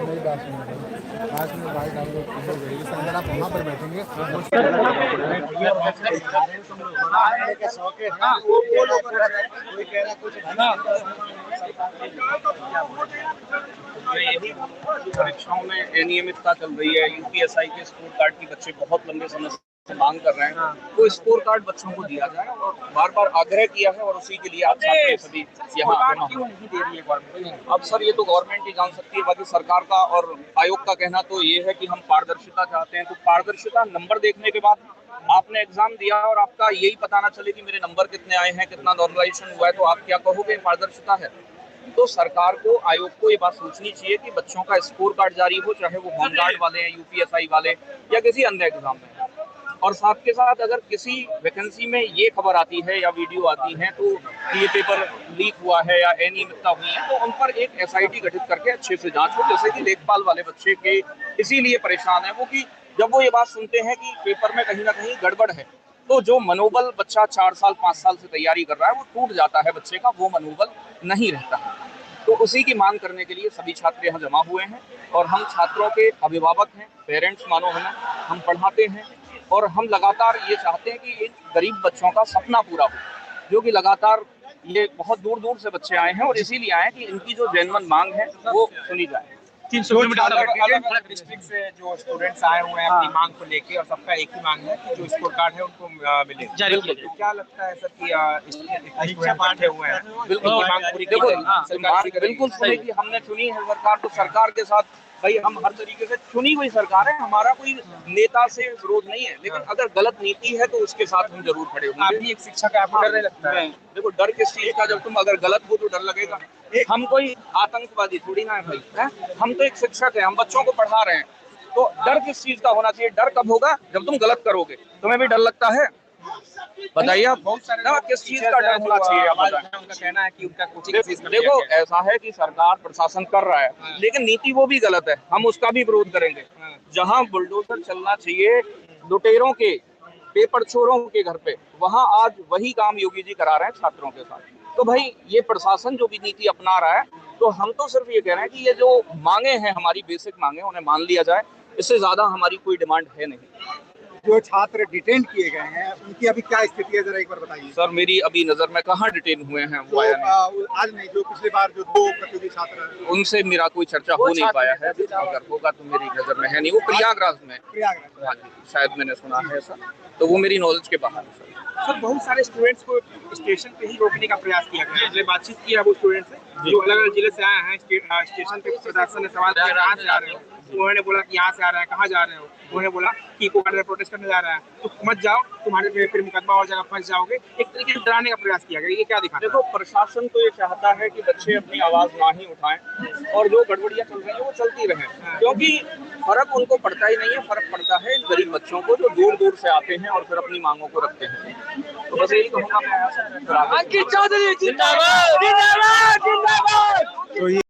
मेरी बात सुनिए, आज में बाइक आप लोग अगर आप वहाँ पर बैठेंगे परीक्षाओं में अनियमितता चल रही है। यूपीएसआई के स्कोर कार्ड की बच्चे बहुत लंबे समय से मांग कर रहे हैं, तो स्कोर कार्ड बच्चों को दिया जाए और बार बार आग्रह किया है और उसी के लिए आप छात्र सभी यहाँ क्यों नहीं दे रही है गवर्नमेंट। अब सर ये तो गवर्नमेंट ही जान सकती है, बाकी सरकार का और आयोग का कहना तो ये है कि हम पारदर्शिता चाहते हैं। तो पारदर्शिता नंबर देखने के बाद आपने एग्जाम दिया और आपका यही पता ना चले कि मेरे नंबर कितने आए हैं, कितना नॉर्मलाइजेशन हुआ है, तो आप क्या कहोगे पारदर्शिता है। तो सरकार को, आयोग को ये बात सोचनी चाहिए कि बच्चों का स्कोर कार्ड जारी हो, चाहे वो होमगार्ड वाले हैं, यूपीएसआई वाले या किसी अन्य एग्जाम में। और साथ के साथ अगर किसी वैकेंसी में ये खबर आती है या वीडियो आती है तो ये पेपर लीक हुआ है या अनियमितता हुई है, तो उन पर एक एसआईटी गठित करके अच्छे से जांच हो। जैसे कि लेखपाल वाले बच्चे के इसीलिए परेशान है वो कि जब वो ये बात सुनते हैं कि पेपर में कहीं ना कहीं गड़बड़ है, तो जो मनोबल बच्चा 4 साल 5 साल से तैयारी कर रहा है वो टूट जाता है, बच्चे का वो मनोबल नहीं रहता है। तो उसी की मांग करने के लिए सभी छात्र यहाँ जमा हुए हैं और हम छात्रों के अभिभावक हैं, पेरेंट्स मानो हमें, हम पढ़ाते हैं और हम लगातार ये चाहते हैं कि इन गरीब बच्चों का सपना पूरा हो, जो कि लगातार ये बहुत दूर दूर से बच्चे आए हैं और इसीलिए आए हैं कि इनकी जो जेन्युइन मांग है वो सुनी जाए। 300 किलोमीटर अलग डिस्ट्रिक्ट से जो स्टूडेंट्स आए हुए हैं अपनी मांग को लेके, और सबका एक ही मांग है कि जो स्कोर कार्ड है उनको मिले जारी किया जाए। क्या लगता है सर कि स्टूडेंट बैठे हुए हैं, बिल्कुल मांग पूरी बिल्कुल सुनेगी, हमने चुनी है सरकार, तो सरकार के साथ भाई हम हर तरीके से चुनी हुई सरकार है, हमारा कोई नेता से विरोध नहीं है, लेकिन अगर गलत नीति है तो उसके साथ हम जरूर खड़े होंगे। आप भी एक शिक्षक है, आपको डर नहीं लगता है? देखो डर किस चीज का, जब तुम अगर गलत हो तो डर लगेगा। हम कोई आतंकवादी थोड़ी ना है भाई, है? हम तो एक शिक्षक है, हम बच्चों को पढ़ा रहे हैं, तो डर किस चीज का होना चाहिए? डर कब होगा जब तुम गलत करोगे। तुम्हें भी डर लगता है? बताइए आप, बहुत सारे किस चीज का डर होना चाहिए? उनका कहना है कि उनका कोचिंग देखो ऐसा है कि सरकार प्रशासन कर रहा है, लेकिन नीति वो भी गलत है, हम उसका भी विरोध करेंगे। जहां बुलडोजर चलना चाहिए लुटेरों के, पेपर चोरों के घर पे, वहां आज वही काम योगी जी करा रहे हैं छात्रों के साथ। तो भाई ये प्रशासन जो भी नीति अपना रहा है, तो हम तो सिर्फ ये कह रहे हैं कि ये जो मांगे हैं, हमारी बेसिक मांगे, उन्हें मान लिया जाए। इससे ज्यादा हमारी कोई डिमांड है नहीं। जो छात्र डिटेन किए गए हैं उनकी अभी क्या स्थिति है, जरा एक बार बताइए। सर मेरी अभी नजर में कहाँ डिटेन हुए हैं वो आया नहीं। आज नहीं, जो पिछली बार जो 2 प्रतियोगी छात्र, उनसे मेरा कोई चर्चा हो नहीं पाया है, अगर होगा तो मेरी नजर में है नहीं। वो प्रयागराज में, हाँ जी शायद मैंने सुना है सर, तो वो मेरी नॉलेज के बाहर है सर। बहुत सारे स्टूडेंट्स को स्टेशन पे ही रोकने का प्रयास किया गया है। बातचीत किया वो स्टूडेंट्स से जो अलग अलग जिले से आए हैं, स्टेशन पे प्रशासन ने सवाल किया कहाँ से आ रहे हो, उन्होंने बोला कि यहाँ से आ रहा है, कहाँ जा रहे हो, उन्होंने बोला कि इको गार्ड में प्रोटेस्ट करने जा रहा है, तो मत जाओ, तुम्हारे पे फिर मुकदमा और जगह फंस जाओगे। एक तरीके से डराने का प्रयास किया गया, ये क्या दिखा? देखो प्रशासन तो ये चाहता है कि बच्चे अपनी आवाज ना ही उठाएं और जो गड़बड़ियां चल रही है वो चलती रहें, क्योंकि फर्क उनको पड़ता ही नहीं है। फर्क पड़ता है इन गरीब बच्चों को जो दूर दूर से आते हैं और फिर अपनी मांगों को रखते हैं। तो बस यही कहूँगा मैं। अंकित चौधरी जिंदाबाद, जिंदाबाद, जिंदाबाद। तो ये